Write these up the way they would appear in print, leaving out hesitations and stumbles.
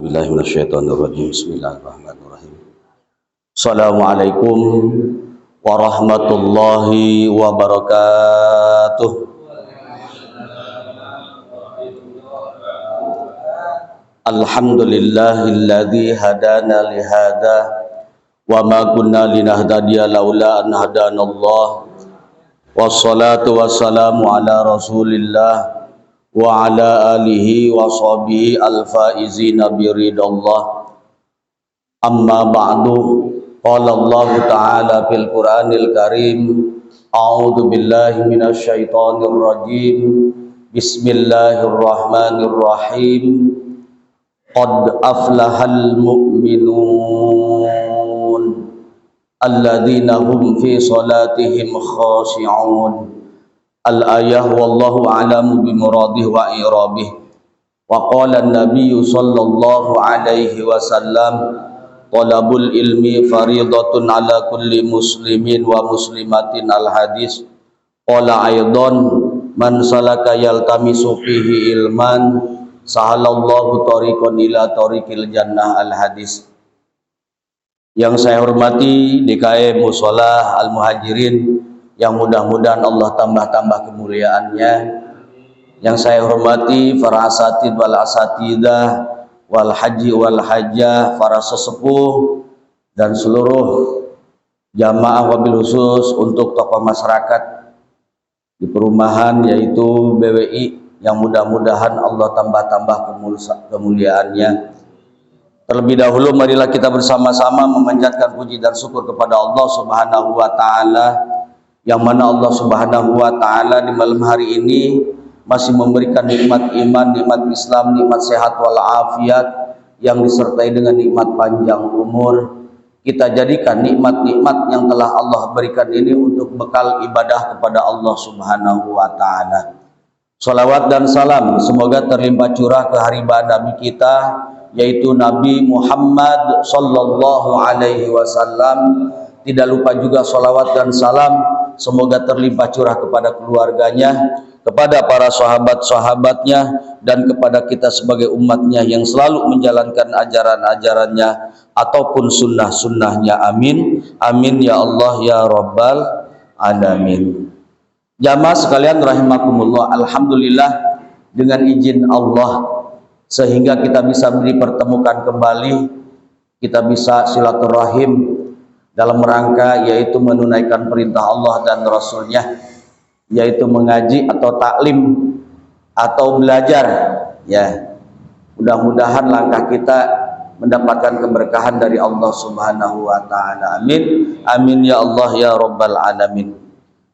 Billahi minasyaitonirrajim. Bismillahirrahmanirrahim. Assalamualaikum warahmatullahi wabarakatuh. Alhamdulillahilladzi hadana lihada wa ma kunna linahtadiya laula an hadanallah. Wassalatu wassalamu ala Rasulillah wa ala alihi wa sahbihi al-faizina biridallah. Amma ba'du, qala Allah ta'ala fil Qur'anil Karim, a'udzu billahi minasyaitonir rajim. Bismillahirrahmanirrahim. Qad aflahal mu'minun alladzina hum fi salatihim khashi'un. Al-ayah wallahu a'lamu bimuradih wa i'rabih. Wa qala an-nabiy sallallahu alaihi wasallam, talabul ilmi faridatun ala kulli muslimin wa muslimatin. Al-hadis. Qala aidan, man salaka yaltamisu fihi ilman sahalallahu tariqan ila tariqil jannah. Al-hadis. Yang saya hormati DKM Musholah Al-Muhajirin, yang mudah-mudahan Allah tambah-tambah kemuliaannya. Yang saya hormati para asatid wal asatidah wal haji wal hajjah, para sesepuh dan seluruh jamaah, wabil khusus untuk tokoh masyarakat di perumahan yaitu BWI, yang mudah-mudahan Allah tambah-tambah kemuliaannya. Terlebih dahulu marilah kita bersama-sama memanjatkan puji dan syukur kepada Allah Subhanahu wa taala, yang mana Allah Subhanahu wa taala di malam hari ini masih memberikan nikmat iman, nikmat Islam, nikmat sehat wal afiat, yang disertai dengan nikmat panjang umur. Kita jadikan nikmat-nikmat yang telah Allah berikan ini untuk bekal ibadah kepada Allah Subhanahu wa taala. Salawat dan salam semoga terlimpah curah ke haribaan Nabi kita, yaitu Nabi Muhammad sallallahu alaihi wasallam. Tidak lupa juga salawat dan salam semoga terlimpah curah kepada keluarganya, kepada para sahabat-sahabatnya, dan kepada kita sebagai umatnya yang selalu menjalankan ajaran-ajarannya ataupun sunnah-sunnahnya. Amin. Amin ya Allah ya Rabbal Alamin. Jamaah sekalian rahimakumullah, alhamdulillah dengan izin Allah sehingga kita bisa dipertemukan kembali, kita bisa silaturahim dalam rangka yaitu menunaikan perintah Allah dan Rasulnya, yaitu mengaji atau taklim atau belajar. Ya, mudah-mudahan langkah kita mendapatkan keberkahan dari Allah Subhanahu wa taala. Amin. Amin ya Allah ya Rabbal Alamin.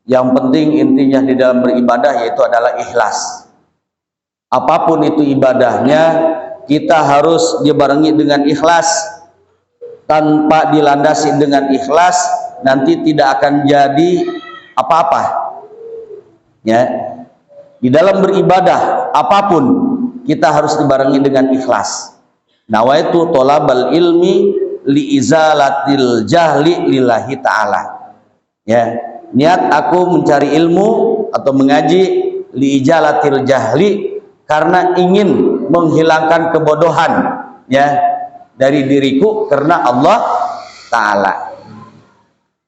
Yang penting intinya di dalam beribadah yaitu adalah ikhlas. Apapun itu ibadahnya, kita harus dibarengi dengan ikhlas. Tanpa dilandasi dengan ikhlas, nanti tidak akan jadi apa-apa. Ya, di dalam beribadah apapun kita harus dibarengi dengan ikhlas. Nawaitu tolabal ilmi li izalatil jahli lillahi ta'ala. Ya, niat aku mencari ilmu atau mengaji li izalatil jahli, karena ingin menghilangkan kebodohan ya dari diriku karena Allah Ta'ala.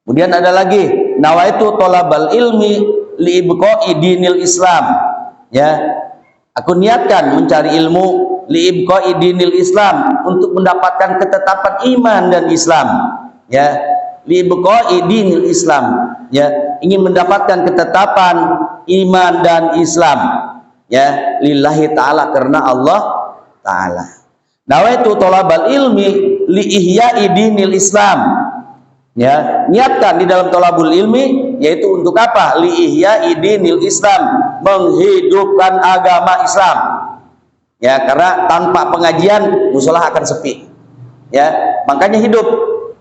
Kemudian ada lagi, nawaitu tolabal ilmi li ibqa'i dinil Islam. Ya, aku niatkan mencari ilmu li ibqa'i dinil Islam, untuk mendapatkan ketetapan iman dan Islam. Ya, li ibqa'i dinil Islam. Ya, ingin mendapatkan ketetapan iman dan Islam. Ya, lillahi ta'ala, karena Allah Ta'ala. Nawaitu tolabal ilmi li ihya'i dinil Islam. Ya, niatkan di dalam tolabul ilmi yaitu untuk apa? Li ihya'i dinil Islam, menghidupkan agama Islam. Ya, karena tanpa pengajian musholah akan sepi. Ya, makanya hidup.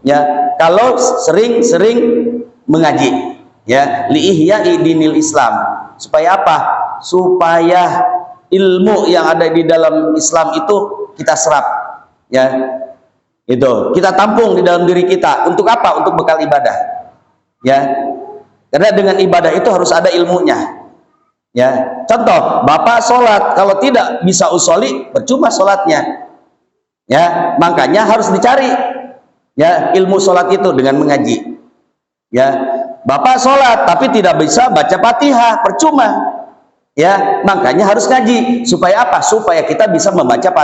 Ya, kalau sering-sering mengaji. Ya, li ihya'i dinil Islam. Supaya apa? Supaya ilmu yang ada di dalam Islam itu kita serap, ya, itu kita tampung di dalam diri kita. Untuk apa? Untuk bekal ibadah, ya. Karena dengan ibadah itu harus ada ilmunya, ya. Contoh, bapak sholat, kalau tidak bisa usoli, percuma sholatnya, Ya, makanya harus dicari ya ilmu sholat itu dengan mengaji. Ya, Bapak sholat tapi tidak bisa baca Fatihah, percuma. Ya, makanya harus ngaji. Supaya apa? Supaya kita bisa membaca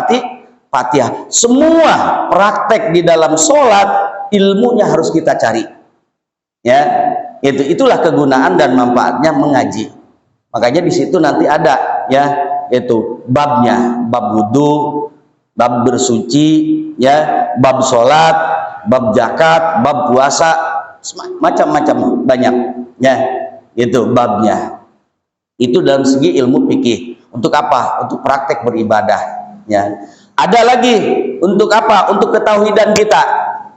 Fatihah. Semua praktek di dalam sholat ilmunya harus kita cari. Ya, itulah kegunaan dan manfaatnya mengaji. Makanya di situ nanti ada ya, itu babnya, bab wudhu, bab bersuci, ya, bab sholat, bab zakat, bab puasa, macam-macam banyak, ya, itu babnya. Itu dalam segi ilmu fikih. Untuk apa? Untuk praktek beribadah, ya. Ada lagi untuk apa? Untuk ketauhidan kita,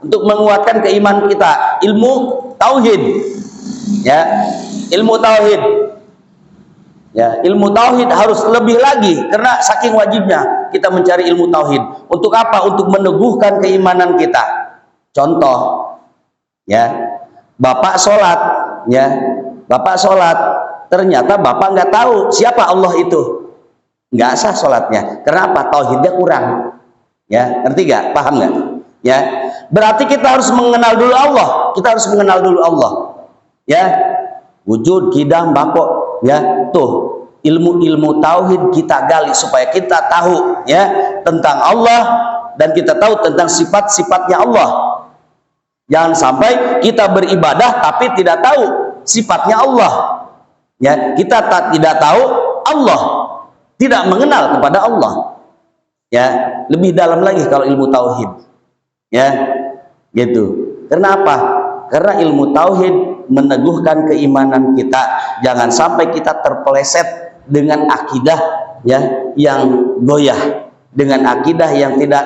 untuk menguatkan keimanan kita, ilmu tauhid, ya, ilmu tauhid. Ya, ilmu tauhid harus lebih lagi karena saking wajibnya kita mencari ilmu tauhid. Untuk apa? Untuk meneguhkan keimanan kita. Contoh, ya, Bapak sholat, ya, Bapak sholat, ternyata Bapak nggak tahu siapa Allah itu, nggak sah sholatnya. Kenapa? Tauhidnya kurang. Ya, ngerti nggak? Paham nggak? Ya, berarti kita harus mengenal dulu Allah. Kita harus mengenal dulu Allah. Ya, wujud, kidam, bako. Ya, tuh ilmu-ilmu tauhid kita gali supaya kita tahu ya tentang Allah dan kita tahu tentang sifat-sifatnya Allah. Jangan sampai kita beribadah tapi tidak tahu sifatnya Allah. Ya, kita tidak tahu Allah, tidak mengenal kepada Allah. Ya, lebih dalam lagi kalau ilmu tauhid. Ya, gitu. Kenapa? Karena ilmu tauhid meneguhkan keimanan kita. Jangan sampai kita terpeleset dengan akidah ya yang goyah, dengan akidah yang tidak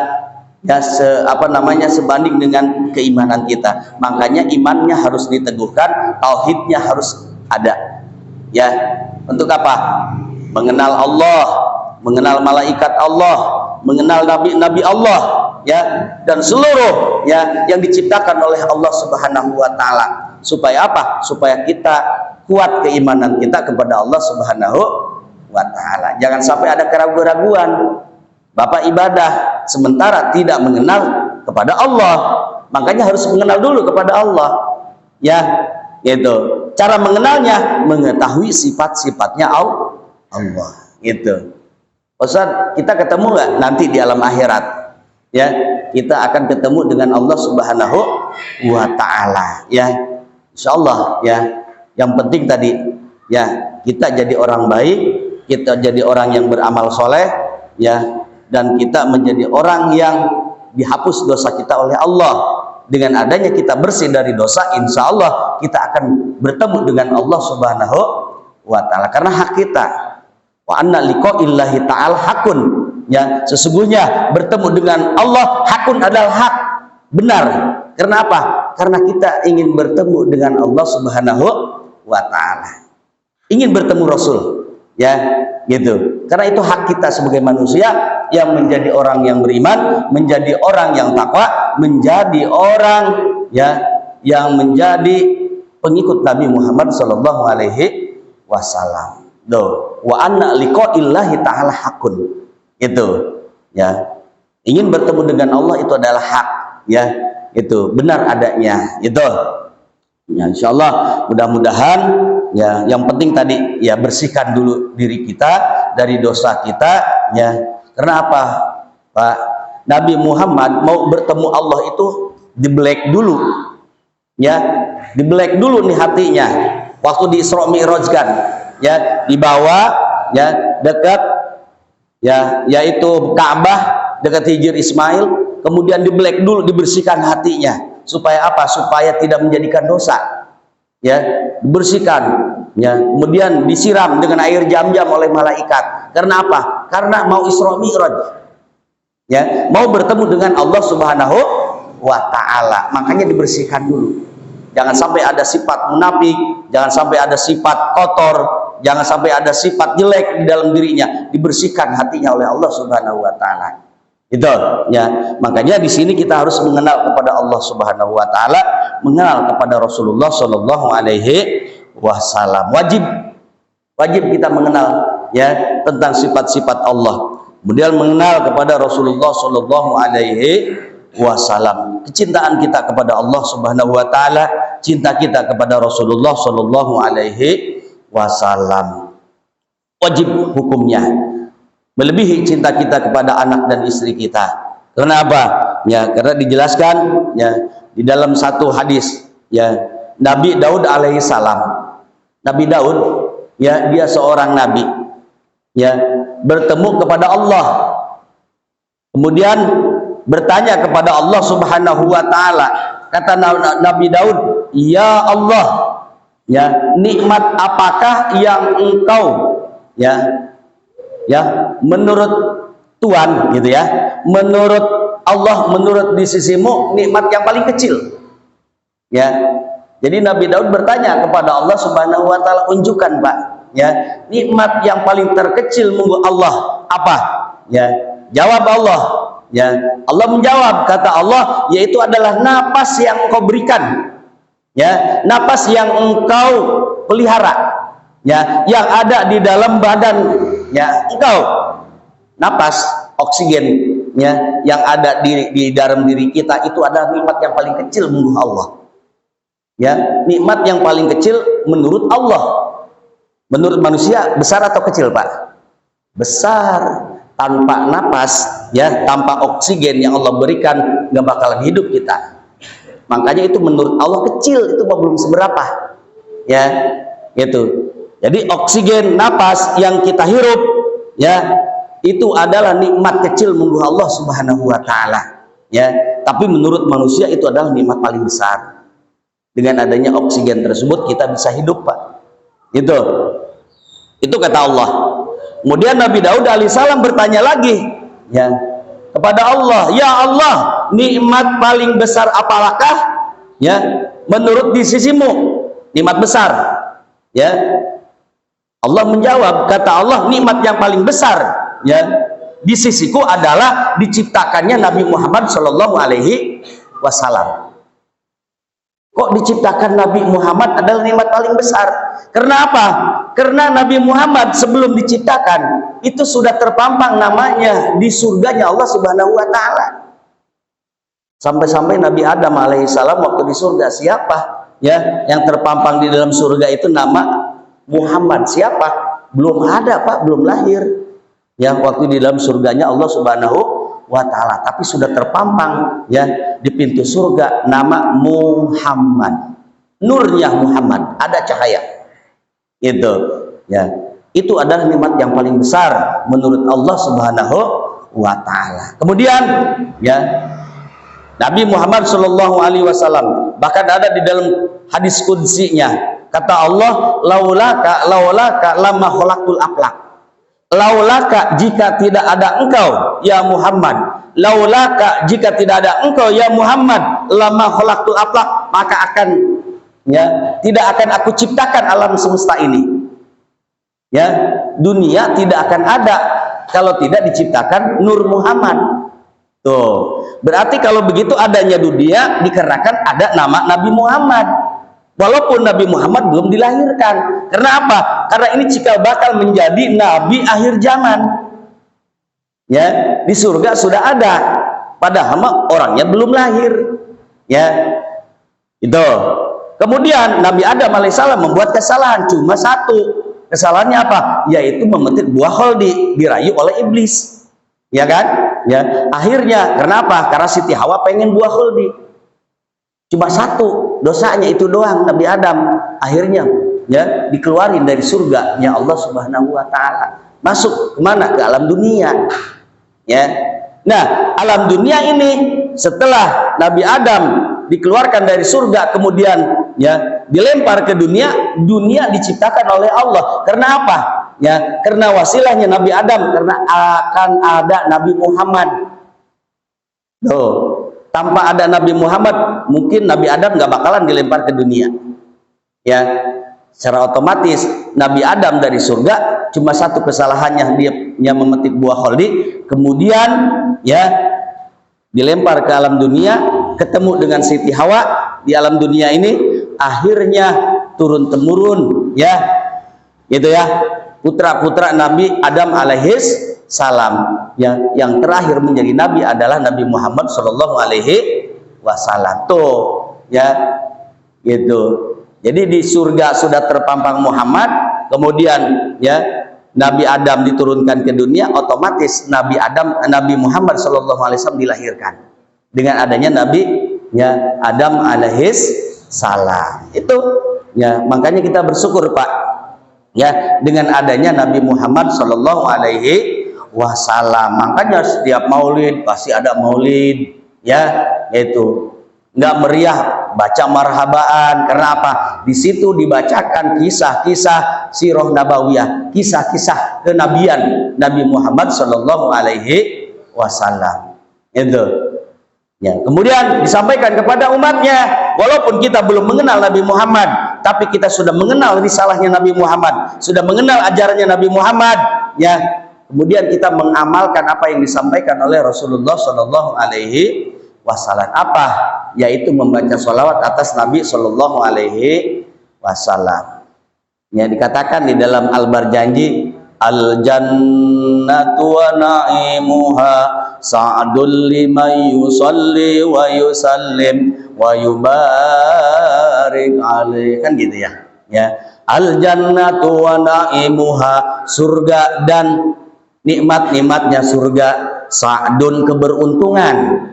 ya sebanding dengan keimanan kita. Makanya imannya harus diteguhkan, tauhidnya harus ada. Ya, untuk apa? Mengenal Allah, mengenal malaikat Allah, mengenal nabi-nabi Allah, ya, dan seluruh ya yang diciptakan oleh Allah Subhanahu wa taala. Supaya apa? Supaya kita kuat keimanan kita kepada Allah Subhanahu wa taala. Jangan sampai ada keraguan-raguan. Bapak ibadah sementara tidak mengenal kepada Allah. Makanya harus mengenal dulu kepada Allah. Ya, gitu. Cara mengenalnya mengetahui sifat-sifatnya Allah. Gitu. Ustaz, kita ketemu nggak nanti di alam akhirat? Ya, kita akan ketemu dengan Allah Subhanahu wa taala. Ya, insyaallah ya. Yang penting tadi ya, kita jadi orang baik, kita jadi orang yang beramal soleh, ya, dan kita menjadi orang yang dihapus dosa kita oleh Allah. Dengan adanya kita bersih dari dosa, insya Allah kita akan bertemu dengan Allah Subhanahu wa taala karena hak kita. Wa anna liqa'illahi ta'ala hakun, ya, sesungguhnya bertemu dengan Allah hakun adalah hak, benar. Karena apa? Karena kita ingin bertemu dengan Allah Subhanahu wa taala, ingin bertemu Rasul, ya, gitu. Karena itu hak kita sebagai manusia yang menjadi orang yang beriman, menjadi orang yang takwa, menjadi orang ya yang menjadi pengikut Nabi Muhammad sallallahu alaihi wasallam. Wa anna liqa'illahi ta'ala hakun. Itu ya. Ingin bertemu dengan Allah itu adalah hak, ya. Itu benar adanya. Itu. Ya, insyaallah mudah-mudahan ya, yang penting tadi ya bersihkan dulu diri kita dari dosa kita, ya. Karena apa, Pak? Nabi Muhammad mau bertemu Allah itu dibelek dulu. Ya, dibelek dulu nih hatinya. Waktu di Isra Mi'rajkan, ya, dibawa ya dekat ya yaitu Ka'bah, dekat Hijr Ismail, kemudian dibelek dulu, dibersihkan hatinya. Supaya apa? Supaya tidak menjadikan dosa. Ya, dibersihkan. Ya, kemudian disiram dengan air Zam-Zam oleh malaikat. Karena apa? Karena mau Isra Mi'raj. Ya, mau bertemu dengan Allah Subhanahu wa taala. Makanya dibersihkan dulu. Jangan sampai ada sifat munafik, jangan sampai ada sifat kotor, jangan sampai ada sifat jelek di dalam dirinya. Dibersihkan hatinya oleh Allah Subhanahu wa taala. Itu ya, makanya di sini kita harus mengenal kepada Allah Subhanahu wa taala, mengenal kepada Rasulullah Shallallahu alaihi wasallam. Wajib kita mengenal ya tentang sifat-sifat Allah. kemudian mengenal kepada Rasulullah Shallallahu Alaihi Wasallam. Kecintaan kita kepada Allah Subhanahu Wa Taala, cinta kita kepada Rasulullah Shallallahu Alaihi Wasallam. Wajib hukumnya melebihi cinta kita kepada anak dan istri kita. Karena apa? Ya, karena dijelaskan ya di dalam satu hadis ya, Nabi Daud alaihissalam. Nabi Daud ya, dia seorang nabi ya, bertemu kepada Allah. Kemudian bertanya kepada Allah Subhanahu wa taala. Kata Nabi Daud, "Ya Allah, ya, nikmat apakah yang engkau menurut Tuhan gitu ya, menurut Allah, menurut di sisimu nikmat yang paling kecil?" Ya. Jadi Nabi Daud bertanya kepada Allah Subhanahu wa taala, "Unjukkan, Pak, ya, nikmat yang paling terkecil munggu Allah apa?" Ya. Jawab Allah, ya. Allah menjawab, kata Allah, yaitu adalah napas yang engkau berikan. Ya, napas yang engkau pelihara. Ya, yang ada di dalam badan ya engkau, napas oksigen ya yang ada di dalam diri kita, itu adalah nikmat yang paling kecil menurut Allah. Ya, nikmat yang paling kecil menurut Allah. Menurut manusia besar atau kecil, Pak? Besar. Tanpa napas ya, tanpa oksigen yang Allah berikan, nggak bakalan hidup kita. Makanya itu menurut Allah kecil, itu belum seberapa. Ya, itu. Jadi oksigen, napas yang kita hirup ya, itu adalah nikmat kecil menurut Allah Subhanahu wa taala. Ya, tapi menurut manusia itu adalah nikmat paling besar. Dengan adanya oksigen tersebut kita bisa hidup, Pak. Itu kata Allah. Kemudian Nabi Daud alaihissalam bertanya lagi ya kepada Allah, "Ya Allah, nikmat paling besar apakah ya menurut di sisimu?" Nikmat besar. Ya. Allah menjawab, kata Allah, nikmat yang paling besar ya di sisiku adalah diciptakannya Nabi Muhammad Shallallahu Alaihi Wasallam. Kok diciptakan Nabi Muhammad adalah nikmat paling besar? Karena apa? Karena Nabi Muhammad sebelum diciptakan itu sudah terpampang namanya di surganya Allah Subhanahu wa taala. Sampai-sampai Nabi Adam alaihissalam waktu di surga, siapa ya yang terpampang di dalam surga itu nama Muhammad? Siapa? Belum ada, Pak, belum lahir. Ya, waktu di dalam surganya Allah Subhanahu wa taala, tapi sudah terpampang ya di pintu surga nama Muhammad. Nurnya Muhammad, ada cahaya. Itu ya. Itu adalah nikmat yang paling besar menurut Allah Subhanahu wa taala. Kemudian ya, Nabi Muhammad Shallallahu alaihi wasallam bahkan ada di dalam hadis qudsinya, kata Allah, laulaka lama khalaqtul aflaq. Laulaka, jika tidak ada engkau ya Muhammad, laulaka, jika tidak ada engkau ya Muhammad, lama khalaqtul aflaq, maka akan ya tidak akan aku ciptakan alam semesta ini. Ya, dunia tidak akan ada kalau tidak diciptakan Nur Muhammad. Tuh, berarti kalau begitu adanya dunia dikarenakan ada nama Nabi Muhammad. Walaupun Nabi Muhammad belum dilahirkan. Karena apa? Karena ini cikal bakal menjadi Nabi akhir zaman. Ya, di surga sudah ada, padahal orangnya belum lahir. Ya, itu. Kemudian Nabi Adam alaihissalam membuat kesalahan, cuma satu. Kesalahannya apa? Yaitu memetik buah kholdi, dirayu oleh iblis. Ya kan? Ya, akhirnya kenapa? Karena Siti Hawa pengen buah kholdi. Cuma satu dosanya itu doang, Nabi Adam akhirnya ya dikeluarin dari surga ya Allah Subhanahu wa taala. Masuk kemana? Ke alam dunia. Ya. Nah, alam dunia ini setelah Nabi Adam dikeluarkan dari surga kemudian ya dilempar ke dunia, dunia diciptakan oleh Allah. Karena apa? Ya, karena wasilahnya Nabi Adam, karena akan ada Nabi Muhammad. Tuh. Tanpa ada Nabi Muhammad, mungkin Nabi Adam nggak bakalan dilempar ke dunia. Ya, secara otomatis Nabi Adam dari surga cuma satu kesalahannya, dia memetik buah kholdi, kemudian ya dilempar ke alam dunia, ketemu dengan Siti Hawa di alam dunia ini, akhirnya turun temurun ya, gitu ya, putra-putra Nabi Adam salam. Yang terakhir menjadi nabi adalah Nabi Muhammad sallallahu alaihi wasallam. Tuh, ya. Gitu. Jadi di surga sudah terpampang Muhammad, kemudian ya Nabi Adam diturunkan ke dunia, otomatis Nabi Muhammad sallallahu alaihi wasallam dilahirkan dengan adanya Nabi ya Adam alaihis salam. Itu ya, makanya kita bersyukur Pak ya dengan adanya Nabi Muhammad sallallahu alaihi wasallam. Makanya setiap maulid pasti ada maulid ya, yaitu nggak meriah baca marhabaan. Karena apa? Di situ dibacakan kisah-kisah sirah nabawiyah, kisah-kisah kenabian Nabi Muhammad sallallahu alaihi wasallam. Itu ya. Kemudian disampaikan kepada umatnya, walaupun kita belum mengenal Nabi Muhammad, tapi kita sudah mengenal risalahnya Nabi Muhammad, sudah mengenal ajarannya Nabi Muhammad ya. Kemudian kita mengamalkan apa yang disampaikan oleh Rasulullah sallallahu alaihi wasallam. Apa? Yaitu membaca sholawat atas Nabi sallallahu alaihi wasallam. Ya, dikatakan di dalam Al-Barjanji, al jannatu wa na'imuha sa'dul liman yusalli wa yusallim wa yubarik alaihi, kan gitu ya. Ya, al jannatu wa na'imuha, surga dan nikmat-nikmatnya surga, sa'dun keberuntungan.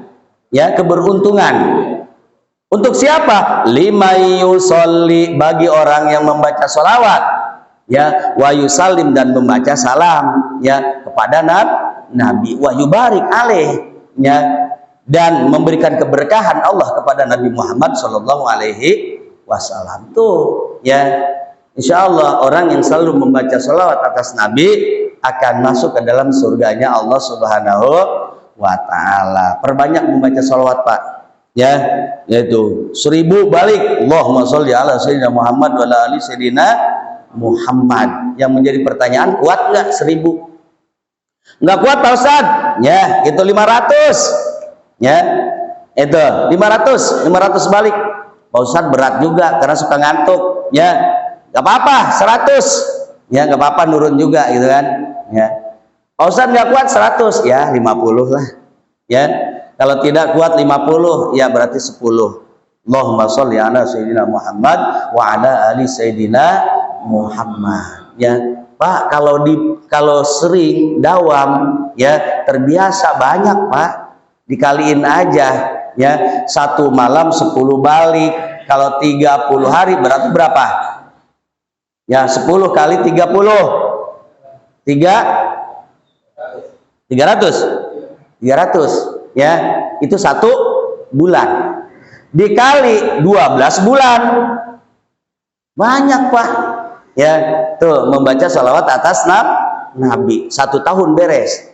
Ya, keberuntungan untuk siapa? Lima yusolli, bagi orang yang membaca sholawat ya, wa yusallim, dan membaca salam ya kepada Nabi, wa yubarik alaih ya, dan memberikan keberkahan Allah kepada Nabi Muhammad sallallahu alaihi wasallam. Tuh ya, insya Allah orang yang selalu membaca sholawat atas Nabi akan masuk ke dalam surganya Allah Subhanahu wa ta'ala. Perbanyak membaca sholawat Pak ya, yaitu 1000 balik Allahumma sholli ala sayyidina Muhammad wa ala ali sayyidina Muhammad. Yang menjadi pertanyaan, kuat nggak 1000? Nggak kuat Pak Ustaz ya, itu 500 ya, itu 500 balik. Pak Ustaz berat juga karena suka ngantuk ya, nggak apa-apa 100 ya, nggak apa-apa nurun juga gitu kan ya. Pak Ustaz nggak kuat 100 ya, 50 lah ya. Kalau tidak kuat 50 ya berarti 10. Allahumma sholli ala sayyidina Muhammad wa ala ali sayyidina Muhammad ya. Pak, kalau sering dawam ya, terbiasa banyak Pak, dikaliin aja ya, 1 malam 10 balik. Kalau 30 hari berarti berapa ya? 10 kali 30 300 ya, itu 1 bulan dikali 12 bulan, banyak Pak ya. Tuh, membaca sholawat atas Nabi 1 tahun beres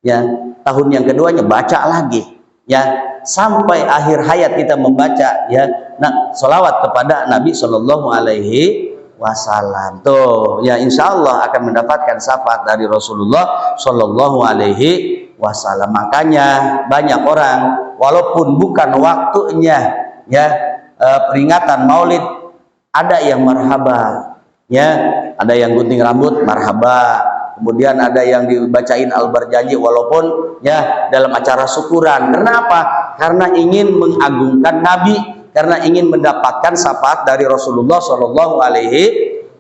ya. Tahun yang keduanya baca lagi ya, sampai akhir hayat kita membaca ya, nah, sholawat kepada Nabi sallallahu alaihi wasallam. Tuh ya, insya Allah akan mendapatkan syafaat dari Rasulullah sallallahu alaihi wasallam. Makanya banyak orang walaupun bukan waktunya ya peringatan maulid, ada yang marhaba ya, ada yang gunting rambut marhaba, kemudian ada yang dibacain Al-Barjanji walaupun ya dalam acara syukuran. Kenapa? Karena ingin mengagungkan Nabi, karena ingin mendapatkan syafaat dari Rasulullah Shallallahu Alaihi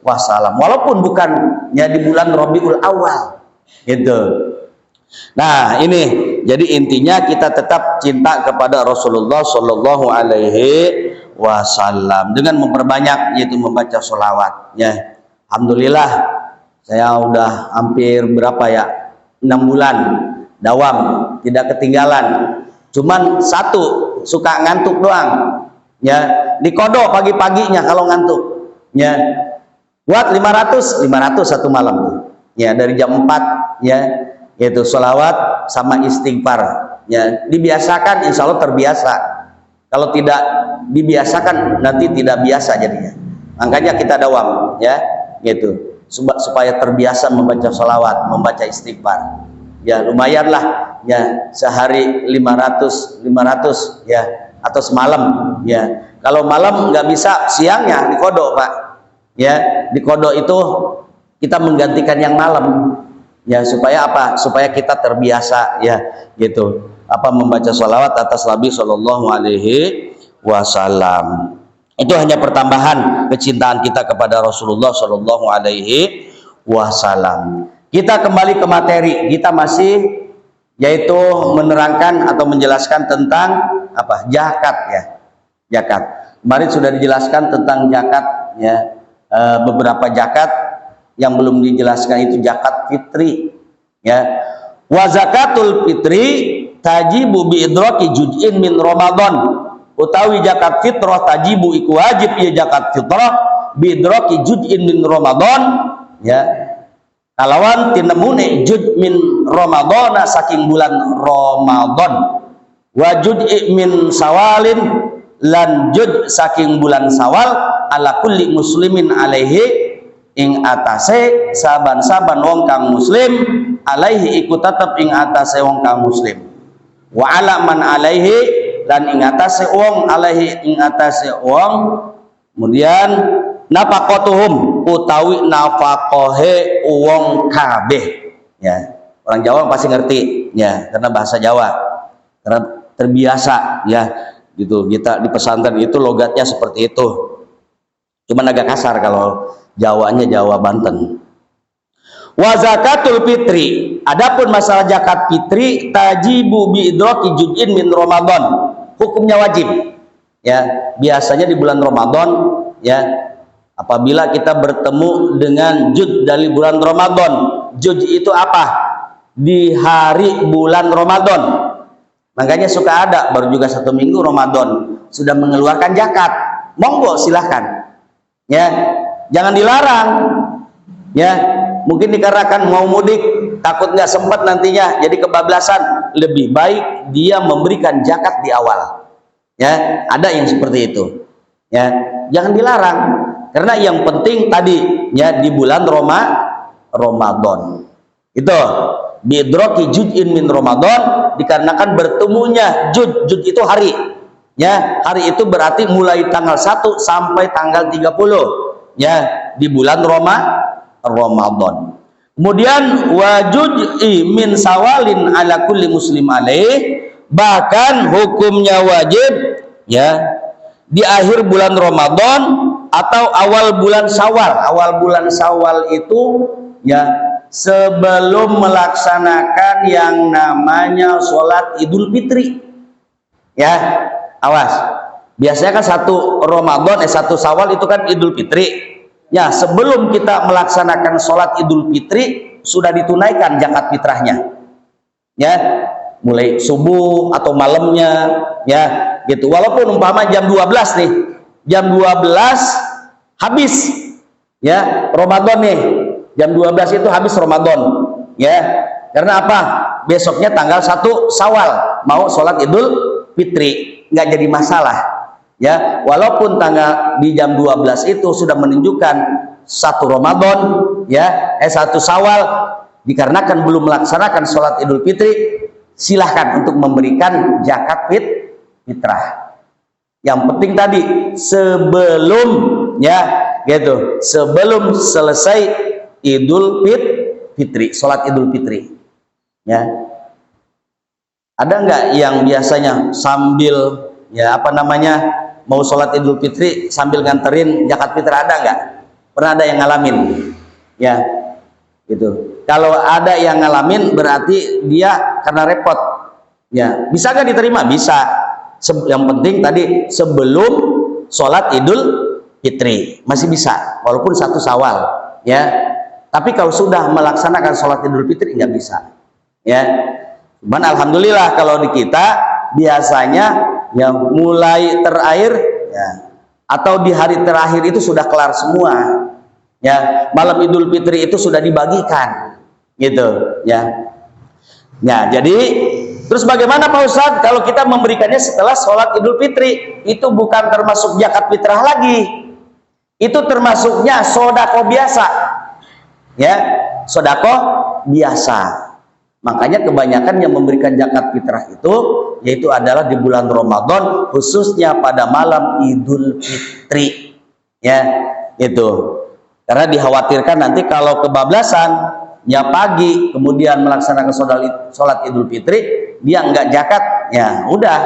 Wasallam, walaupun bukan ya di bulan Rabiul Awal gitu. Nah ini jadi intinya kita tetap cinta kepada Rasulullah Shallallahu Alaihi Wasallam dengan memperbanyak yaitu membaca sholawat ya. Alhamdulillah saya udah hampir berapa ya, 6 bulan dawam, tidak ketinggalan. Cuman satu, suka ngantuk doang ya, dikodok pagi-paginya kalau ngantuk ya. Buat 500 1 malam tuh ya, dari jam 4 ya, yaitu sholawat sama istighfar ya. Dibiasakan, insya Allah terbiasa. Kalau tidak dibiasakan nanti tidak biasa jadinya. Makanya kita dawam ya, gitu, supaya terbiasa membaca sholawat, membaca istighfar ya. Lumayanlah ya, sehari 500 ya, atau semalam ya. Kalau malam nggak bisa, siangnya dikodok Pak ya. Dikodok itu kita menggantikan yang malam Ya, supaya apa? Supaya kita terbiasa ya, gitu. Apa membaca sholawat atas Nabi Shallallahu Alaihi Wasallam. Itu hanya pertambahan kecintaan kita kepada Rasulullah Shallallahu Alaihi Wasallam. Kita kembali ke materi. Kita masih yaitu menerangkan atau menjelaskan tentang apa? Zakat ya. Zakat. Kemarin sudah dijelaskan tentang zakat ya. Beberapa zakat yang belum dijelaskan itu zakat fitri ya. Wa zakatul fitri tajibu bi idraki juz'in min Ramadan. Utawi zakat fitrah tajibu iku wajib ya zakat fitrah bi idraki juz'in min Ramadan ya. Kalawan tinemune juz' min Ramadan saking bulan Ramadan. Wa juz'i min Sawalin lan juz' saking bulan Sawal ala kulli muslimin alaihi ing atase saban-saban wong kang muslim alaihi iku tetep ing atase wong kang muslim wa ala man alaihi lan ing atase wong alaihi ing atase wong kemudian nafaqatuhum utawi nafaqahe wong kabeh ya. Orang Jawa pasti ngerti ya karena bahasa Jawa karena terbiasa ya gitu. Kita di pesantren itu logatnya seperti itu, cuman agak kasar kalau Jawanya Jawa Banten. Wa zakatul fitri, adapun masalah zakat fitri tajibu bi idraki juz'in min Ramadan, hukumnya wajib ya. Biasanya di bulan Ramadan ya, apabila kita bertemu dengan juz dari bulan Ramadan. Juz itu apa? Di hari bulan Ramadan. Makanya suka ada baru juga 1 minggu Ramadan sudah mengeluarkan zakat. Monggo silahkan ya. Jangan dilarang ya. Mungkin dikarenakan mau mudik takut nggak sempat nantinya jadi kebablasan, lebih baik dia memberikan zakat di awal ya. Ada yang seperti itu ya. Jangan dilarang karena yang penting tadi ya di bulan Ramadan itu biidroki juz'in min Ramadan, dikarenakan bertemunya juz itu hari ya. Hari itu berarti mulai tanggal 1 sampai tanggal 30 ya di bulan Ramadan. Kemudian wajud'i min Sawalin ala kulli muslim alaih, bahkan hukumnya wajib ya di akhir bulan Ramadan atau awal bulan Syawal. Awal bulan Syawal itu ya sebelum melaksanakan yang namanya sholat Idul Fitri ya. Awas, biasanya kan 1 Ramadan 1 Syawal itu kan Idul Fitri ya. Sebelum kita melaksanakan sholat Idul Fitri sudah ditunaikan zakat fitrahnya ya, mulai subuh atau malamnya ya gitu. Walaupun umpama jam 12 nih, jam 12 habis ya Ramadan nih, jam 12 itu habis Ramadan ya. Karena apa? Besoknya tanggal 1 Syawal mau sholat Idul Fitri, nggak jadi masalah ya. Walaupun tanggal di jam 12 itu sudah menunjukkan 1 Ramadan ya 1 Syawal, dikarenakan belum melaksanakan sholat Idul Fitri, silahkan untuk memberikan zakat fitrah. Yang penting tadi sebelum ya gitu, sebelum selesai Idul Fitri, sholat Idul Fitri ya. Ada nggak yang biasanya sambil ya apa namanya mau sholat Idul Fitri sambil nganterin zakat fitrah? Ada nggak? Pernah ada yang ngalamin ya gitu. Kalau ada yang ngalamin berarti dia karena repot ya. Bisa nggak diterima? Bisa. Yang penting tadi sebelum sholat Idul Fitri masih bisa, walaupun 1 Syawal ya. Tapi kalau sudah melaksanakan sholat Idul Fitri nggak bisa ya. Cuman alhamdulillah kalau di kita biasanya yang mulai terakhir ya, atau di hari terakhir itu sudah kelar semua ya. Malam Idul Fitri itu sudah dibagikan gitu ya. Nah jadi terus bagaimana Pak Ustadz kalau kita memberikannya setelah sholat Idul Fitri? Itu bukan termasuk zakat fitrah lagi, itu termasuknya sodako biasa ya, sodako biasa. Makanya kebanyakan yang memberikan zakat fitrah itu yaitu adalah di bulan Ramadan, khususnya pada malam Idul Fitri ya itu. Karena dikhawatirkan nanti kalau kebablasan ya pagi kemudian melaksanakan sholat Idul Fitri, dia enggak zakat, ya udah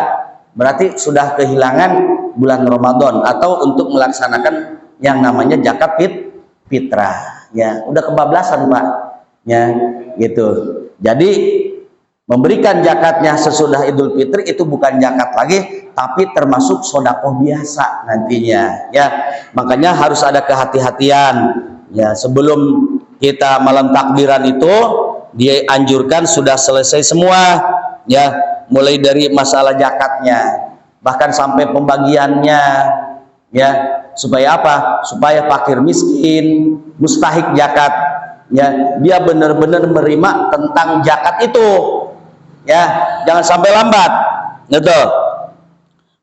berarti sudah kehilangan bulan Ramadan atau untuk melaksanakan yang namanya zakat fitrah, ya udah kebablasan Pak, ya gitu. Jadi memberikan zakatnya sesudah Idul Fitri itu bukan zakat lagi, tapi termasuk sedekah biasa nantinya, ya. Makanya harus ada kehati-hatian, ya. Sebelum kita malam takbiran itu dia anjurkan sudah selesai semua, ya, mulai dari masalah zakatnya bahkan sampai pembagiannya, ya, supaya apa? Supaya fakir miskin mustahik zakat, ya, dia benar-benar menerima tentang zakat itu, ya, jangan sampai lambat, gitu.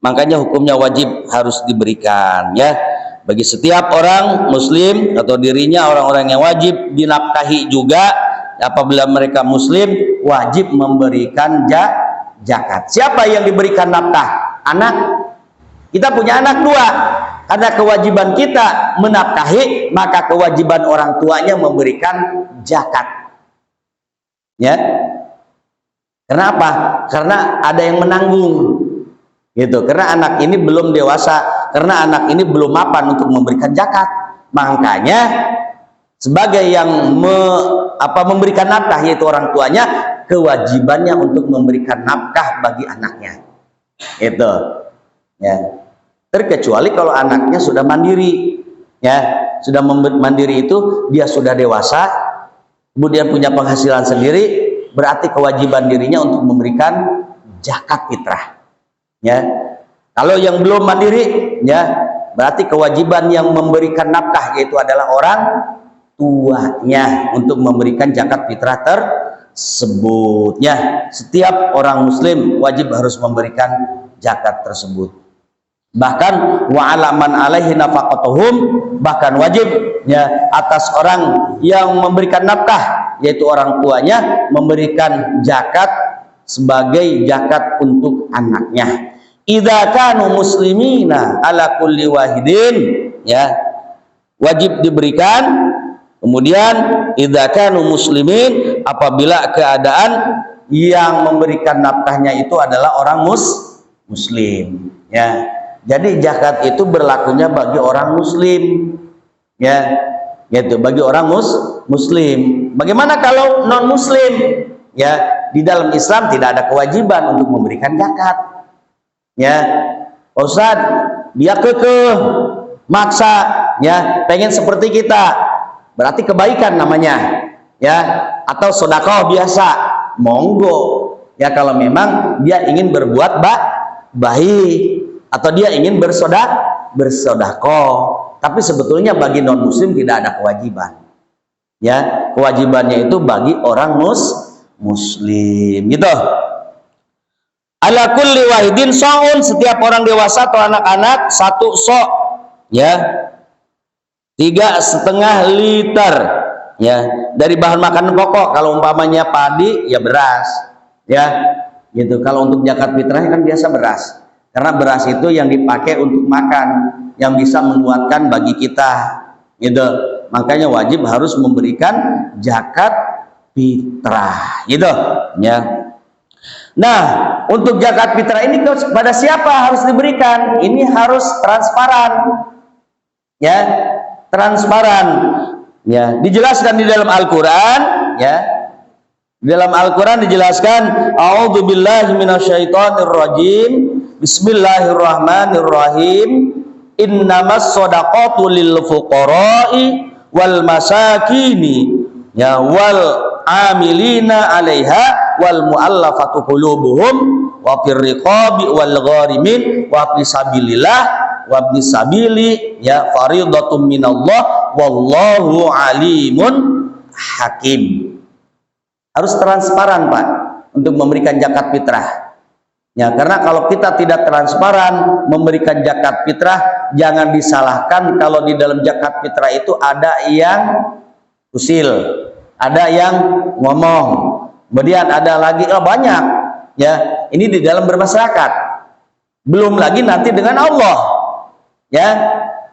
Makanya hukumnya wajib harus diberikan, ya, bagi setiap orang muslim atau dirinya orang-orang yang wajib dinafkahi juga apabila mereka muslim wajib memberikan zakat. Siapa yang diberikan nafkah? Anak. Kita punya anak dua, karena kewajiban kita menafkahi, maka kewajiban orang tuanya memberikan zakat, ya. Kenapa? Karena ada yang menanggung, gitu. Karena anak ini belum dewasa, karena anak ini belum mapan untuk memberikan zakat. Makanya sebagai yang memberikan nafkah, yaitu orang tuanya, kewajibannya untuk memberikan nafkah bagi anaknya, itu, ya. Terkecuali kalau anaknya sudah mandiri, ya, sudah mandiri itu dia sudah dewasa, kemudian punya penghasilan sendiri, berarti kewajiban dirinya untuk memberikan zakat fitrah, ya. Kalau yang belum mandiri, ya, berarti kewajiban yang memberikan nafkah yaitu adalah orang tuanya untuk memberikan zakat fitrah tersebut, ya. Setiap orang muslim wajib harus memberikan zakat tersebut. Bahkan wa alaman alaihi nafaqatuhum, bahkan wajib, ya, atas orang yang memberikan nafkah yaitu orang tuanya memberikan zakat sebagai zakat untuk anaknya. Idza kanu muslimina ala kulli wahidin, ya, wajib diberikan. Kemudian idza kanu muslimin, apabila keadaan yang memberikan nafkahnya itu adalah orang muslim, ya. Jadi zakat itu berlakunya bagi orang muslim, ya, gitu, bagi orang muslim. Bagaimana kalau non muslim? Ya, di dalam Islam tidak ada kewajiban untuk memberikan zakat, ya. Ustaz, dia kekeh maksa, ya, pengen seperti kita, berarti kebaikan namanya, ya, atau sedekah biasa, monggo, ya, kalau memang dia ingin berbuat baik atau dia ingin bersedekah. Tapi sebetulnya bagi non muslim tidak ada kewajiban, ya. Kewajibannya itu bagi orang muslim, gitu. Ala kulli wahidin sa'un, setiap orang dewasa atau anak-anak satu sok, ya, 3,5 liter, ya, dari bahan makanan pokok. Kalau umpamanya padi, ya beras, ya, gitu. Kalau untuk zakat fitrah kan biasa beras, karena beras itu yang dipakai untuk makan, yang bisa menguatkan bagi kita, gitu. Makanya wajib harus memberikan zakat fitrah, gitu, ya. Nah, untuk zakat fitrah ini kepada siapa harus diberikan? Ini harus transparan, ya, transparan, ya. Dijelaskan di dalam Al-Quran, ya. Di dalam Al-Quran dijelaskan, a'udzubillahi minasyaitonirrajim, bismillahirrahmanirrahim, innamas shadaqatu lil fuqara'i wal masakini, ya, wal amilina 'alaiha wal mu'allafatu qulubuhum wa fir riqabi wal gharimin wa fi sabilillah wa ibnis sabili, ya, fariidatun minallah wallahu alimun hakim. Harus transparan, Pak, untuk memberikan zakat fitrah, ya. Karena kalau kita tidak transparan memberikan zakat fitrah, jangan disalahkan kalau di dalam zakat fitrah itu ada yang usil, ada yang ngomong, kemudian ada lagi banyak, ya. Ini di dalam bermasyarakat, belum lagi nanti dengan Allah, ya,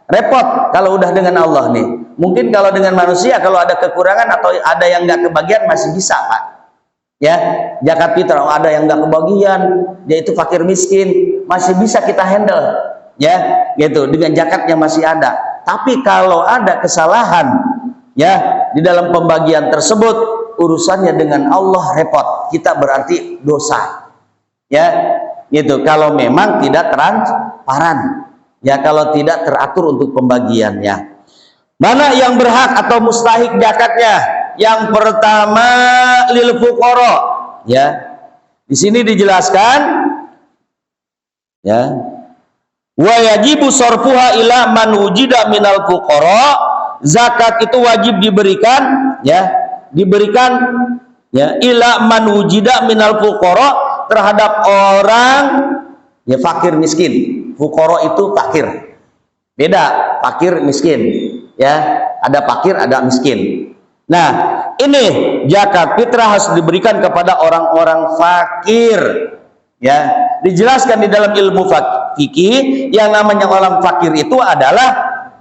repot kalau udah dengan Allah nih. Mungkin kalau dengan manusia, kalau ada kekurangan atau ada yang nggak kebagian masih bisa, Pak. Ya, zakat fitrah ada yang nggak kebagian, dia itu fakir miskin, masih bisa kita handle, ya, gitu, dengan zakat yang masih ada. Tapi kalau ada kesalahan, ya, di dalam pembagian tersebut, urusannya dengan Allah repot, kita berarti dosa, ya, gitu. Kalau memang tidak transparan, ya, kalau tidak teratur untuk pembagiannya. Mana yang berhak atau mustahik zakatnya? Yang pertama lil fuqara, ya. Di sini dijelaskan, ya. Wa yajibu sarfuha ila man wujida minal fuqara. Zakat itu wajib diberikan, ya. Diberikan, ya, ila man wujida minal fuqara, terhadap orang, ya, fakir miskin. Fuqara itu fakir. Beda fakir miskin, ya. Ada fakir, ada miskin. Nah, ini zakat fitrah harus diberikan kepada orang-orang fakir, ya. Dijelaskan di dalam ilmu fikih, yang namanya orang fakir itu adalah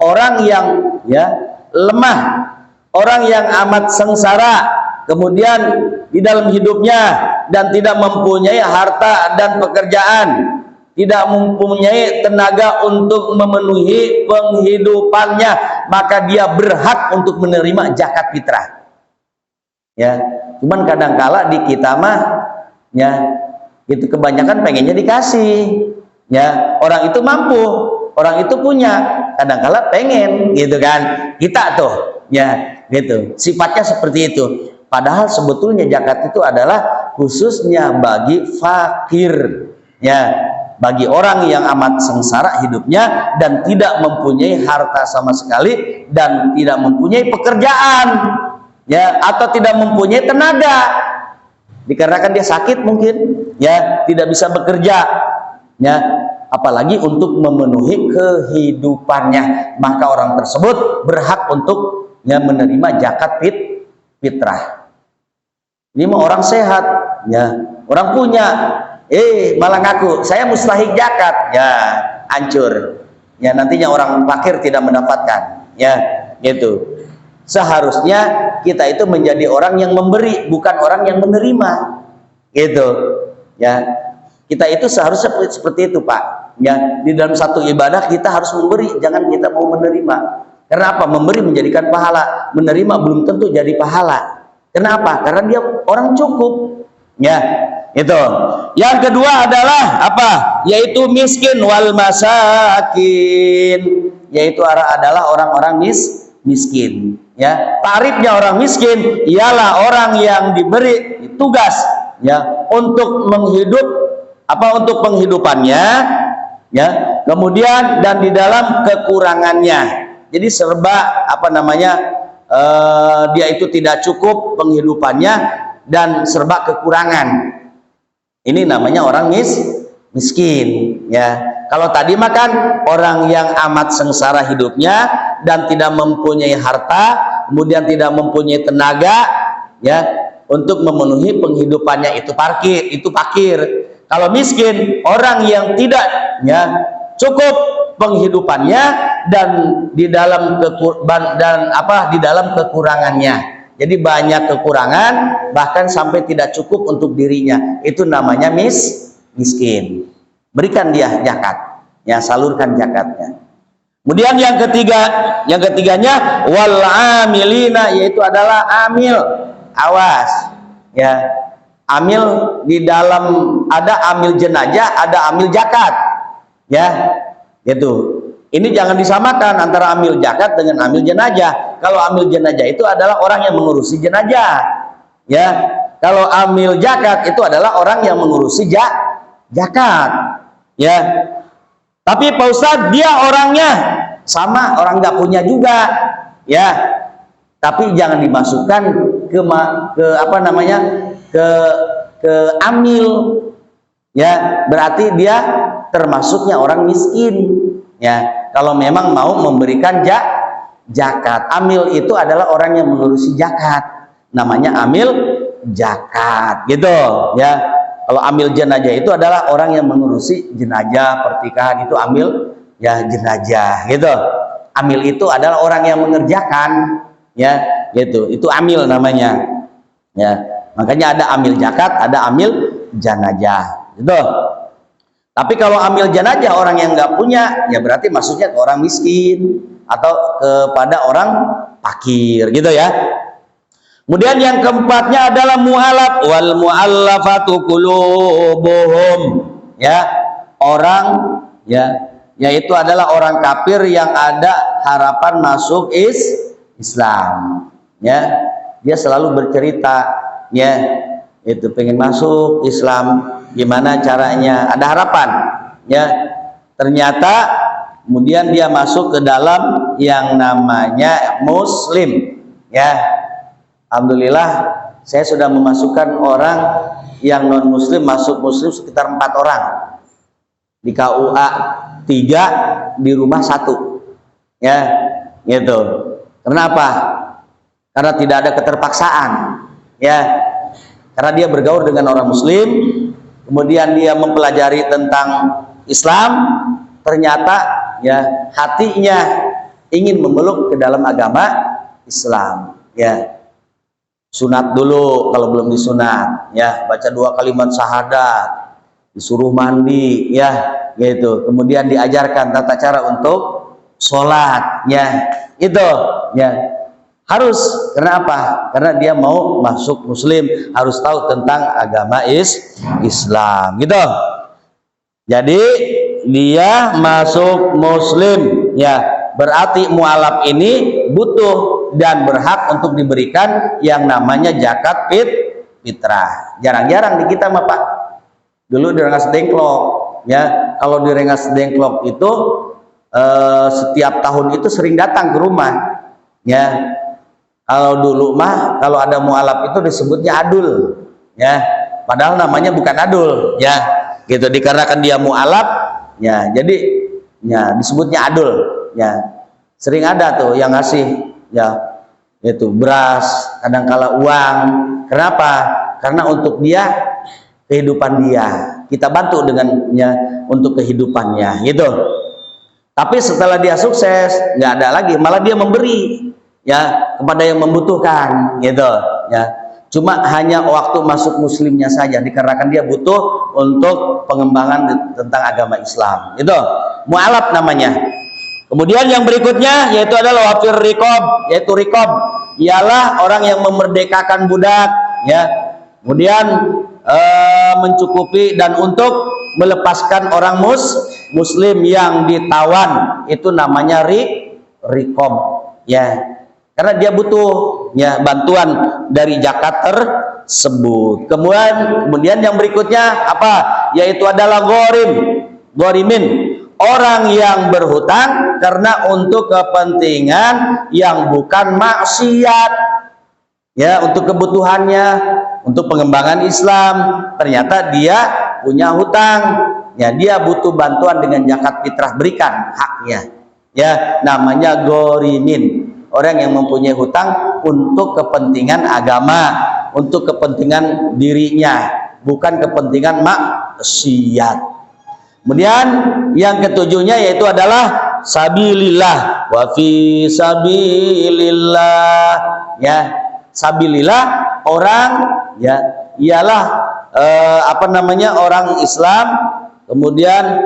orang yang, ya, lemah, orang yang amat sengsara, kemudian di dalam hidupnya dan tidak mempunyai harta dan pekerjaan, tidak mempunyai tenaga untuk memenuhi penghidupannya, maka dia berhak untuk menerima zakat fitrah. Ya, cuman kadangkala di kita mah, ya, itu kebanyakan pengennya dikasih. Ya, orang itu mampu, orang itu punya, kadangkala pengen, gitu kan. Kita tuh, ya, gitu. Sifatnya seperti itu. Padahal sebetulnya zakat itu adalah khususnya bagi fakir, ya. Bagi orang yang amat sengsara hidupnya dan tidak mempunyai harta sama sekali dan tidak mempunyai pekerjaan, ya, atau tidak mempunyai tenaga dikarenakan dia sakit mungkin, ya, tidak bisa bekerja, ya, apalagi untuk memenuhi kehidupannya, maka orang tersebut berhak untuk, ya, menerima zakat fitrah. Ini mah orang sehat, ya, orang punya, malah ngaku saya mustahik zakat, ya, hancur, ya, nantinya orang fakir tidak mendapatkan, ya, gitu. Seharusnya kita itu menjadi orang yang memberi, bukan orang yang menerima, gitu, ya. Kita itu seharusnya seperti itu, Pak, ya. Di dalam satu ibadah kita harus memberi, jangan kita mau menerima. Kenapa? Memberi menjadikan pahala, menerima belum tentu jadi pahala. Kenapa? Karena dia orang cukup, ya. Itu. Yang kedua adalah apa? Yaitu miskin wal masakin. Yaitu adalah orang-orang miskin, ya. Tarifnya orang miskin ialah orang yang diberi tugas, ya, untuk untuk penghidupannya, ya. Kemudian dan di dalam kekurangannya. Jadi serba dia itu tidak cukup penghidupannya dan serba kekurangan. Ini namanya orang miskin, ya. Kalau tadi makan orang yang amat sengsara hidupnya dan tidak mempunyai harta, kemudian tidak mempunyai tenaga, ya, untuk memenuhi penghidupannya, itu fakir. Kalau miskin orang yang tidak, ya, cukup penghidupannya dan di dalam kekurangannya. Jadi banyak kekurangan, bahkan sampai tidak cukup untuk dirinya. Itu namanya miskin. Berikan dia zakat, ya, salurkan zakatnya. Kemudian yang ketiganya wal amilina, yaitu adalah amil. Awas, ya. Amil di dalam ada amil jenazah, ada amil zakat, ya. Gitu. Ini jangan disamakan antara amil zakat dengan amil jenazah. Kalau amil jenazah itu adalah orang yang mengurusi jenazah, ya. Kalau amil zakat itu adalah orang yang mengurusi zakat, ya. Tapi Pak Ustadz, dia orangnya sama, orang nggak punya juga, ya. Tapi jangan dimasukkan ke amil, ya. Berarti dia termasuknya orang miskin, ya. Kalau memang mau memberikan zakat. Amil itu adalah orang yang mengurusi zakat, namanya amil zakat, gitu, ya. Kalau amil jenazah itu adalah orang yang mengurusi jenazah pertikahan, itu amil, ya, jenazah, gitu. Amil itu adalah orang yang mengerjakan, ya, gitu. Itu amil namanya. Ya, makanya ada amil zakat, ada amil janajah. Gitu. Tapi kalau amil janajah orang yang nggak punya, ya berarti maksudnya ke orang miskin atau kepada orang fakir, gitu ya. Kemudian yang keempatnya adalah mu'alaf, wal mu'allafatu qulubuhum, ya, orang, ya, yaitu adalah orang kafir yang ada harapan masuk Islam, ya. Dia selalu bercerita, ya, itu pengen masuk Islam, gimana caranya, ada harapan, ya. Ternyata kemudian dia masuk ke dalam yang namanya Muslim, ya. Alhamdulillah saya sudah memasukkan orang yang non muslim masuk muslim sekitar 4 orang, di KUA 3, di rumah 1, ya, gitu. Kenapa? Karena tidak ada keterpaksaan, ya, karena dia bergaul dengan orang muslim, kemudian dia mempelajari tentang Islam, ternyata, ya, hatinya ingin memeluk ke dalam agama Islam, ya. Sunat dulu kalau belum disunat, ya, baca 2 kalimat syahadat, disuruh mandi, ya, gitu. Kemudian diajarkan tata cara untuk sholat, ya, itu, ya, harus. Kenapa? Karena dia mau masuk muslim, harus tahu tentang agama Islam, gitu. Jadi dia masuk muslim, ya, berarti mu'alaf ini butuh dan berhak untuk diberikan yang namanya zakat fitrah. Jarang-jarang di kita mah Pak. Dulu di Rengas Dengklok, ya, kalau di Rengas Dengklok itu setiap tahun itu sering datang ke rumah, ya. Kalau dulu mah kalau ada mu'alaf itu disebutnya adul, ya, padahal namanya bukan adul, ya, gitu. Dikarenakan dia mu'alaf, ya, jadi, ya, disebutnya adul, ya. Sering ada tuh yang ngasih, ya, itu beras, kadangkala uang. Kenapa? Karena untuk dia, kehidupan dia, kita bantu dengannya untuk kehidupannya, gitu. Tapi setelah dia sukses, nggak ada lagi, malah dia memberi, ya, kepada yang membutuhkan, gitu, ya. Cuma hanya waktu masuk muslimnya saja, dikarenakan dia butuh untuk pengembangan tentang agama Islam, itu mu'alaf namanya. Kemudian yang berikutnya yaitu adalah wafir rikob, yaitu rikob ialah orang yang memerdekakan budak, ya. Kemudian mencukupi dan untuk melepaskan orang muslim yang ditawan, itu namanya rikob, ya. Karena dia butuh, ya, bantuan dari zakat tersebut. Kemudian yang berikutnya apa? Yaitu adalah ghorimin. Orang yang berhutang karena untuk kepentingan yang bukan maksiat, ya, untuk kebutuhannya, untuk pengembangan Islam, ternyata dia punya hutang, ya, dia butuh bantuan dengan zakat fitrah, berikan haknya, ya, namanya ghorimin. Orang yang mempunyai hutang untuk kepentingan agama, untuk kepentingan dirinya, bukan kepentingan maksiat. Kemudian yang ketujuhnya yaitu adalah sabilillah, wa fi sabilillah, ya. Sabilillah orang, ya, ialah apa namanya, orang Islam kemudian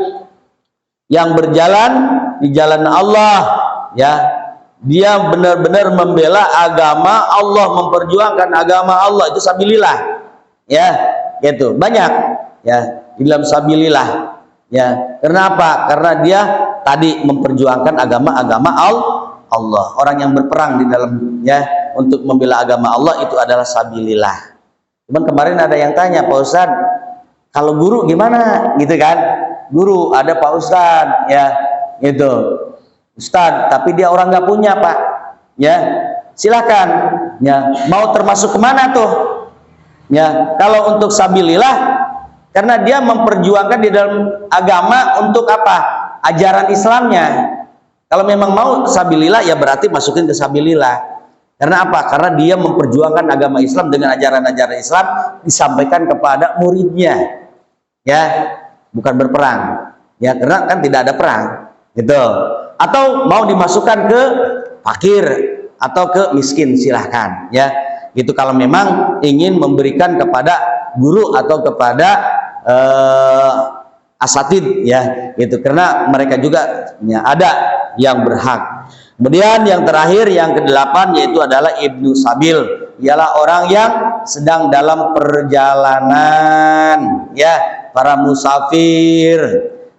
yang berjalan di jalan Allah, ya. Dia benar-benar membela agama Allah, memperjuangkan agama Allah, itu sabilillah, ya, gitu. Banyak, ya, di dalam sabilillah. Ya, kenapa? Karena dia tadi memperjuangkan agama-agama Allah. Orang yang berperang di dalam, ya, untuk membela agama Allah itu adalah sabilillah. Cuman kemarin ada yang tanya, Pak Ustadz, kalau guru gimana? Gitu kan? Guru ada Pak Ustadz, ya, gitu. Ustadz, tapi dia orang nggak punya Pak, ya, silakan, ya, mau termasuk kemana tuh? Ya, kalau untuk sabilillah, karena dia memperjuangkan di dalam agama untuk apa? Ajaran Islamnya. Kalau memang mau sabilillah, ya berarti masukin ke sabilillah. Karena apa? Karena dia memperjuangkan agama Islam dengan ajaran-ajaran Islam disampaikan kepada muridnya, ya, bukan berperang, ya, karena kan tidak ada perang, gitu. atau mau dimasukkan ke fakir atau ke miskin, silahkan ya. Itu kalau memang ingin memberikan kepada guru atau kepada asatid ya, gitu, karena mereka juga ya, ada yang berhak. Kemudian yang terakhir, yang ke-8, yaitu adalah ibnu sabil, ialah orang yang sedang dalam perjalanan ya, para musafir.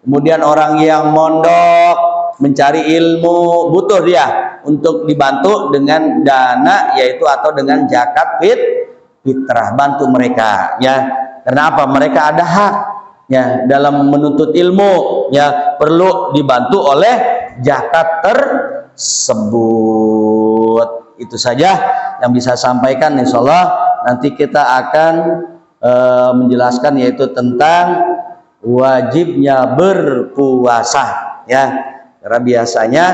Kemudian orang yang mondok mencari ilmu, butuh dia untuk dibantu dengan dana, yaitu atau dengan zakat fitrah, bantu mereka ya. Karena apa? Mereka ada hak ya dalam menuntut ilmu ya, perlu dibantu oleh zakat tersebut. Itu saja yang bisa sampaikan, insyaallah nanti kita akan menjelaskan yaitu tentang wajibnya berpuasa ya. Karena biasanya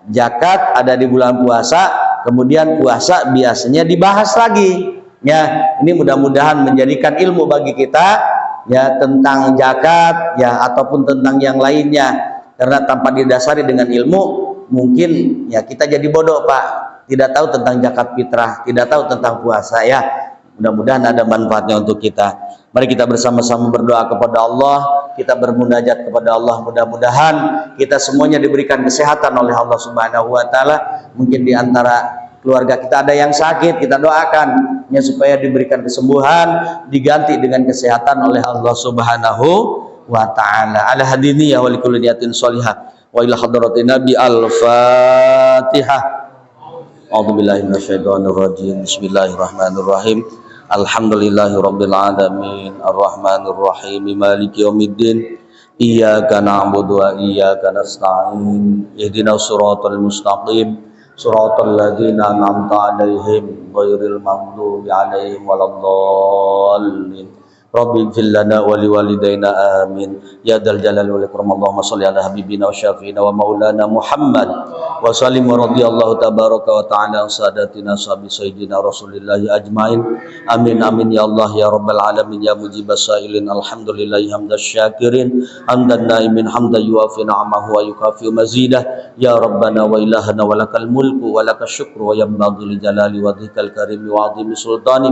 zakat ada di bulan puasa, kemudian puasa biasanya dibahas lagi ya. Ini mudah-mudahan menjadikan ilmu bagi kita ya tentang zakat ya, ataupun tentang yang lainnya. Karena tanpa didasari dengan ilmu, mungkin ya kita jadi bodoh Pak, tidak tahu tentang zakat fitrah, tidak tahu tentang puasa ya. Mudah-mudahan ada manfaatnya untuk kita. Mari kita bersama-sama berdoa kepada Allah, kita bermunajat kepada Allah. Mudah-mudahan kita semuanya diberikan kesehatan oleh Allah Subhanahu wa taala. Mungkin di antara keluarga kita ada yang sakit, kita doakan ya supaya diberikan kesembuhan, diganti dengan kesehatan oleh Allah Subhanahu wa taala. Ala hadiniyah wa likulli niyatin shalihah wa ila hadratin nabi al-fatihah. A'udzubillahi minasyaitonir rajim. Bismillahirrahmanirrahim. Alhamdulillahirabbil alamin arrahmanir rahim maliki yaumiddin iyyaka na'budu wa iyyaka nasta'in ihdinas siratal mustaqim siratal ladzina an'amta 'alaihim ghairil maghdubi 'alaihim waladdallin. Rabbi ighfir lana wa liwalidayna amin ya dzal jalali wal ikram. Allahumma shalli ala habibina wa syafiina wa maulana Muhammad wa sallim wa radhiyallahu tabaraka wa ta'ala sadatina sahabi sayyidina rasulillahi ajmain. Amin amin ya Allah ya rabbal alamin ya mujibas sailin. Alhamdulillahi hamdas syakirin hamdan naimin hamdan yuafi ni'amahu wa yukafi mazidah ya rabbana wa ilahana wa lakal mulku wa lakas syukru wa yanbaghi li jalali wajhikal karim wa 'azimi sultanik.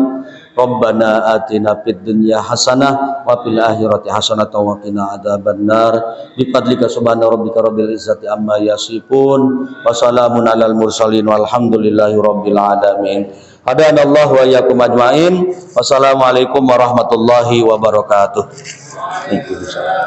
Rabbana atina fid dunya hasanah wa fil akhirati hasanah wa qina adzabannar. Bi fadlika subhana rabbika rabbil izzati amma yasifun wa salamun alal mursalin walhamdulillahi rabbil alamin. Hadanallahu wa iyyakum ajmain. Wassalamualaikum warahmatullahi wabarakatuh. Waalaikumsalam.